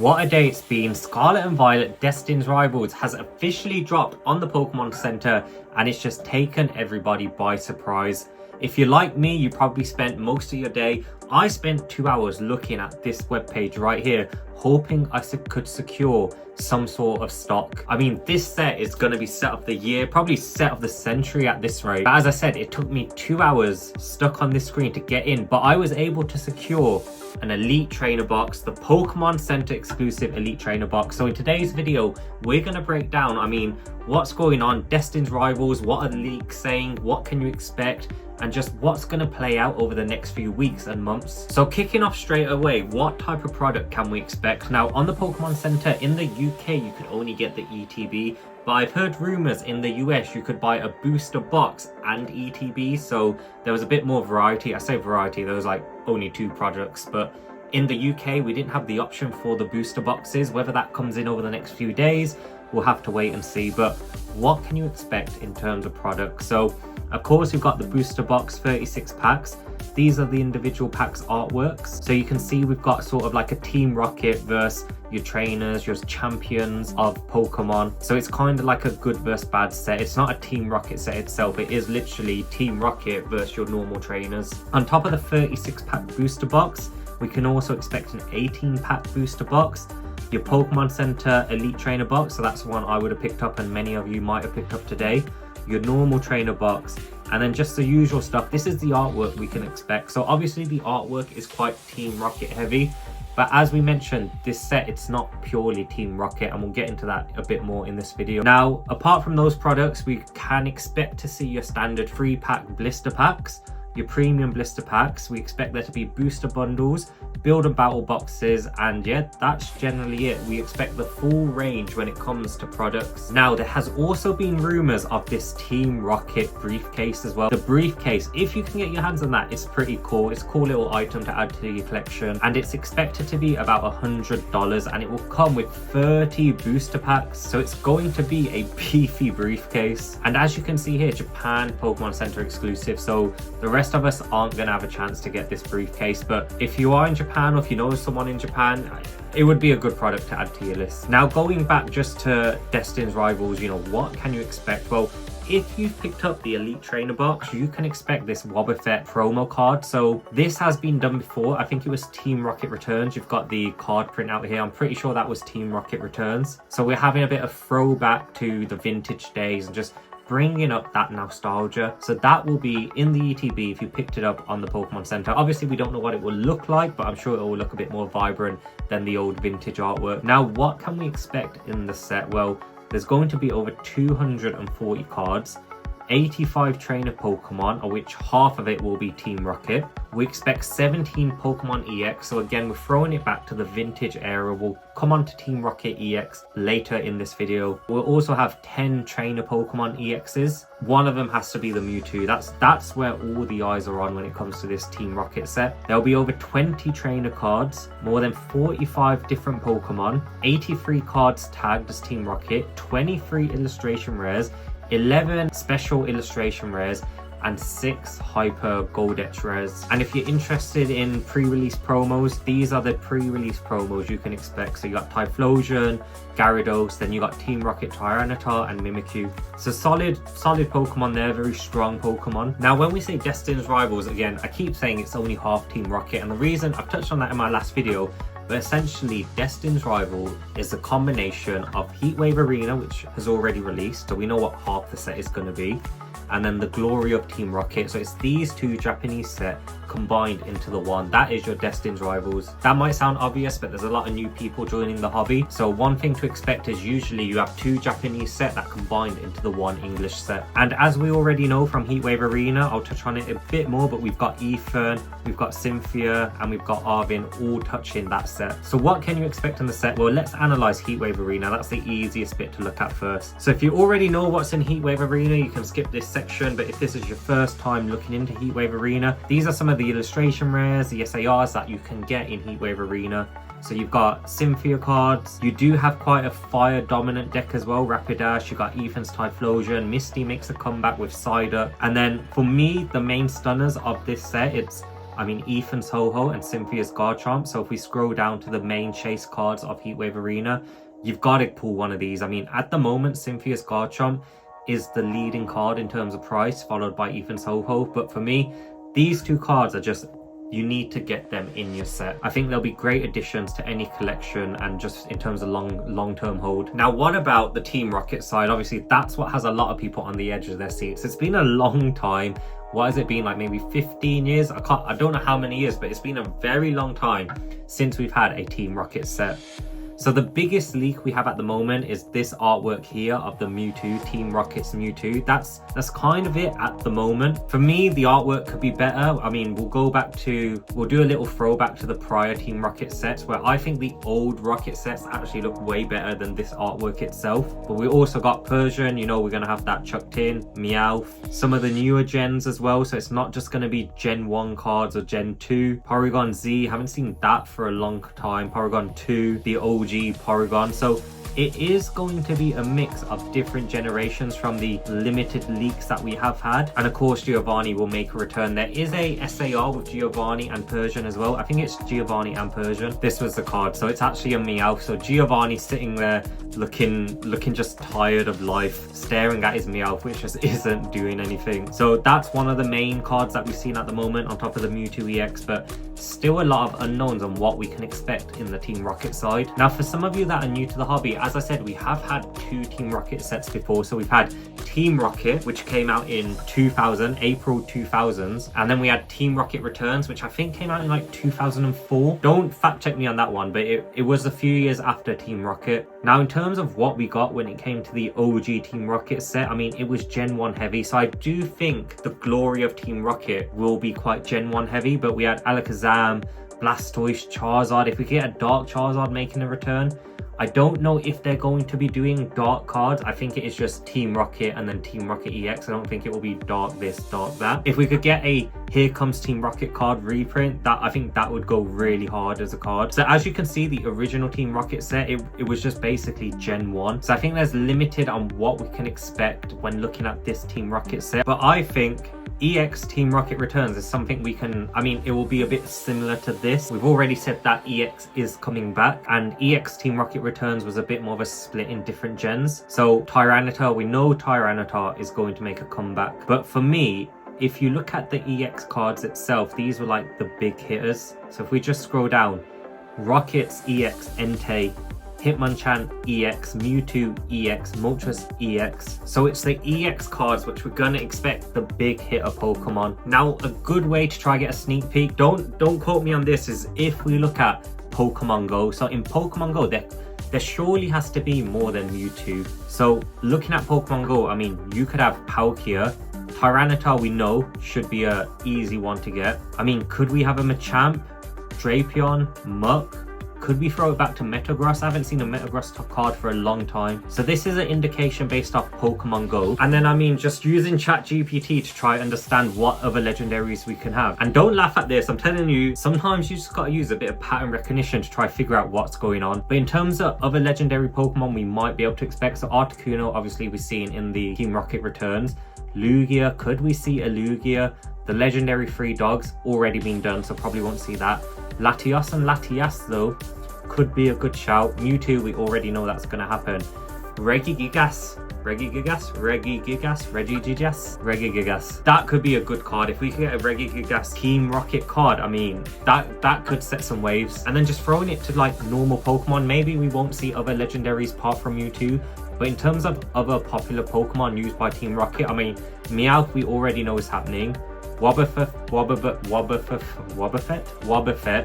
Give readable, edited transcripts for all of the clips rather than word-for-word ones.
What a day it's been. Scarlet and Violet Destined Rivals has officially dropped on the Pokemon Center and it's just taken everybody by surprise. If you're like me, you probably spent most of your day. I spent 2 hours looking at this webpage right here, hoping I could secure some sort of stock. I mean, this set is going to be set of the year, probably set of the century at this rate. But as I said, it took me 2 hours stuck on this screen to get in, but I was able to secure an Elite Trainer box, the Pokemon Center exclusive Elite Trainer box. So in today's video, we're going to break down, what's going on, Destined Rivals, what are the leaks saying, what can you expect, and just what's going to play out over the next few weeks and months. So kicking off straight away, what type of product can we expect? Now on the Pokemon Center in the UK, you could only get the ETB, but I've heard rumors in the US you could buy a booster box and ETB, so there was a bit more variety. I say variety, there was like only 2 products, but in the UK we didn't have the option for the booster boxes. Whether that comes in over the next few days, we'll have to wait and see. But what can you expect in terms of products? So of course we've got the booster box 36 packs. These are the individual packs artworks. So you can see we've got sort of like a Team Rocket versus your trainers, your champions of Pokemon. So it's kind of like a good versus bad set. It's not a Team Rocket set itself. It is literally Team Rocket versus your normal trainers. On top of the 36 pack booster box, we can also expect an 18 pack booster box. Your Pokemon Center Elite Trainer box, so that's one I would have picked up and many of you might have picked up today. Your normal trainer box, and then just the usual stuff. This is the artwork we can expect. So obviously the artwork is quite Team Rocket heavy, but as we mentioned, this set, it's not purely Team Rocket, and we'll get into that a bit more in this video. Now, apart from those products, we can expect to see your standard 3-pack blister packs, your premium blister packs. We expect there to be booster bundles, build and battle boxes, and yeah, that's generally it. We expect the full range when it comes to products. Now, there has also been rumors of this Team Rocket briefcase as well. The briefcase, if you can get your hands on that, it's pretty cool. It's a cool little item to add to your collection, and it's expected to be about $100, and it will come with 30 booster packs. So it's going to be a beefy briefcase. And as you can see here, Japan Pokemon Center exclusive, so the rest of us aren't going to have a chance to get this briefcase. But if you are in Japan, or if you know someone in Japan, it would be a good product to add to your list. Now, going back just to Destined Rivals, what can you expect? Well, if you've picked up the Elite Trainer box, you can expect this Wobbuffet promo card. So this has been done before. I think it was Team Rocket Returns. You've got the card print out here. I'm pretty sure that was Team Rocket Returns. So we're having a bit of throwback to the vintage days and just bringing up that nostalgia. So that will be in the ETB if you picked it up on the Pokemon Center. Obviously we don't know what it will look like, but I'm sure it will look a bit more vibrant than the old vintage artwork. Now, what can we expect in the set? Well, there's going to be over 240 cards, 85 trainer Pokemon, of which half of it will be Team Rocket. We expect 17 Pokemon EX, so again, we're throwing it back to the vintage era. We'll come on to Team Rocket EX later in this video. We'll also have 10 trainer Pokemon EXs. One of them has to be the Mewtwo. That's where all the eyes are on when it comes to this Team Rocket set. There'll be over 20 trainer cards, more than 45 different Pokemon, 83 cards tagged as Team Rocket, 23 illustration rares, 11 special illustration rares, and 6 hyper Goldex rares. And if you're interested in pre-release promos, these are the pre-release promos you can expect. So you got Typhlosion, Gyarados, then you got Team Rocket Tyranitar and Mimikyu. So solid Pokemon there, very strong Pokemon. Now, when we say Destined Rivals, again, I keep saying it's only half Team Rocket, and the reason, I've touched on that in my last video, but essentially Destined Rival is a combination of Heatwave Arena, which has already released, so we know what half the set is going to be, and then the Glory of Team Rocket. So it's these 2 Japanese sets combined into the one. That is your Destined Rivals. That might sound obvious, but there's a lot of new people joining the hobby. So one thing to expect is usually you have 2 Japanese sets that combined into the 1 English set. And as we already know from Heatwave Arena, I'll touch on it a bit more, but we've got Ethan, we've got Cynthia, and we've got Arvin all touching that set. So what can you expect in the set? Well, let's analyze Heatwave Arena. That's the easiest bit to look at first. So if you already know what's in Heatwave Arena, you can skip this section, but if this is your first time looking into Heatwave Arena, these are some of the illustration rares, the SARs that you can get in Heatwave Arena. So you've got Cynthia cards. You do have quite a fire dominant deck as well. Rapidash, you got Ethan's Typhlosion, Misty makes a comeback with Psyduck. And then for me, the main stunners of this set, I mean, Ethan Soho and Cynthia's Garchomp. So if we scroll down to the main chase cards of Heatwave Arena, you've got to pull one of these. I mean, at the moment, Cynthia's Garchomp is the leading card in terms of price, followed by Ethan Soho. But for me, these two cards are just, you need to get them in your set. I think they'll be great additions to any collection and just in terms of long-term hold. Now, what about the Team Rocket side? Obviously, that's what has a lot of people on the edge of their seats. It's been a long time. What has it been, like maybe 15 years? I don't know how many years, but it's been a very long time since we've had a Team Rocket set. So the biggest leak we have at the moment is this artwork here of the Mewtwo, Team Rocket's Mewtwo. That's kind of it at the moment. For me, the artwork could be better. I mean, we'll do a little throwback to the prior Team Rocket sets, where I think the old Rocket sets actually look way better than this artwork itself. But we also got Persian, you know, we're going to have that chucked in, Meowth, some of the newer gens as well. So it's not just going to be Gen 1 cards or Gen 2. Porygon Z, haven't seen that for a long time. Porygon 2, the OG Porygon. So it is going to be a mix of different generations from the limited leaks that we have had. And of course, Giovanni will make a return. There is a SAR with Giovanni and Persian as well. I think it's Giovanni and Persian. This was the card. So it's actually a Meowth. So Giovanni sitting there looking just tired of life, staring at his Meowth, which just isn't doing anything. So that's one of the main cards that we've seen at the moment on top of the Mewtwo EX, but still a lot of unknowns on what we can expect in the Team Rocket side. Now, for some of you that are new to the hobby, as I said, we have had two Team Rocket sets before. So we've had Team Rocket, which came out in April 2000s, and then we had Team Rocket Returns, which I think came out in like 2004. Don't fact check me on that one, but it was a few years after Team Rocket. Now, in terms of what we got when it came to the OG Team Rocket set, I mean, it was Gen 1 heavy. So I do think the glory of Team Rocket will be quite Gen 1 heavy, but we had Alakazam, Blastoise, Charizard. If we get a Dark Charizard making a return, I don't know if they're going to be doing dark cards. I think it is just Team Rocket and then Team Rocket EX. I don't think it will be dark this, dark that. If we could get a Here Comes Team Rocket card reprint, I think that would go really hard as a card. So as you can see, the original Team Rocket set, it was just basically Gen 1. So I think there's limited on what we can expect when looking at this Team Rocket set. But I think EX Team Rocket Returns is something we can, I mean, it will be a bit similar to this. We've already said that EX is coming back, and EX Team Rocket Returns was a bit more of a split in different gens. So Tyranitar, we know Tyranitar is going to make a comeback. But for me, if you look at the EX cards itself, these were like the big hitters. So if we just scroll down, Rockets EX Entei, Hitmonchan EX, Mewtwo EX, Moltres EX. So it's the EX cards which we're gonna expect the big hitter Pokemon. Now, a good way to try get a sneak peek, don't quote me on this, is if we look at Pokemon Go. So in Pokemon Go, there surely has to be more than Mewtwo. So looking at Pokemon Go, I mean, you could have Palkia. Tyranitar we know should be a easy one to get. I mean, could we have a Machamp, Drapion, Muck? Could we throw it back to Metagross? I haven't seen a Metagross top card for a long time. So this is an indication based off Pokemon Go. And then, I mean, just using ChatGPT to try understand what other legendaries we can have. And don't laugh at this. I'm telling you, sometimes you just got to use a bit of pattern recognition to try to figure out what's going on. But in terms of other legendary Pokemon we might be able to expect, so Articuno, obviously we've seen in the Team Rocket Returns. Lugia, could we see a Lugia? The legendary 3 dogs already been done, so probably won't see that. Latios and Latias though could be a good shout. Mewtwo, we already know that's gonna happen. Regigigas. That could be a good card. If we could get a Regigigas Team Rocket card, I mean, that could set some waves. And then just throwing it to like normal Pokemon, maybe we won't see other legendaries apart from Mewtwo. But in terms of other popular Pokemon used by Team Rocket, I mean, Meowth we already know is happening. Wobbuffet,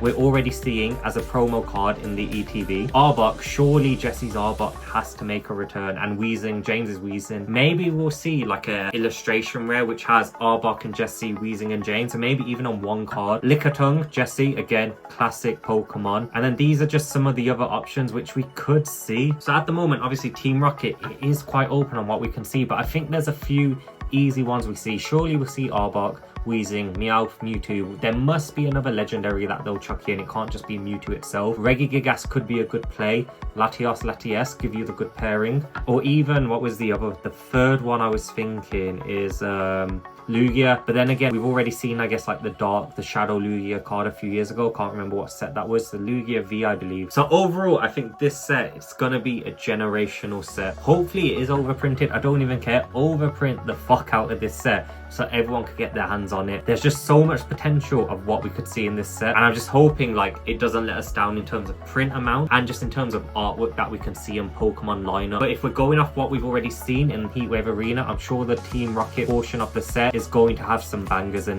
we're already seeing as a promo card in the ETB. Arbok, surely Jesse's Arbok has to make a return, and Weezing, James's Weezing. Maybe we'll see like a illustration rare which has Arbok and Jesse, Weezing and James, and maybe even on one card. Lickitung, Jesse, again, classic Pokemon. And then these are just some of the other options which we could see. So at the moment, obviously Team Rocket, it is quite open on what we can see, but I think there's a few easy ones we see. Surely we'll see Arbok, Weezing, Meowth, Mewtwo. There must be another legendary that they'll chuck in. It can't just be Mewtwo itself. Regigigas could be a good play. Latias, give you the good pairing. Or even, what was the third one I was thinking is Lugia. But then again, we've already seen, I guess, like the Shadow Lugia card a few years ago. Can't remember what set that was. The Lugia V, I believe. So overall, I think this set is gonna be a generational set. Hopefully it is overprinted. I don't even care. Overprint the fuck out of this set so everyone could get their hands on it. There's just so much potential of what we could see in this set, and I'm just hoping like it doesn't let us down in terms of print amount and just in terms of artwork that we can see in Pokemon lineup. But if we're going off what we've already seen in Heatwave Arena, I'm sure the Team Rocket portion of the set is going to have some bangers in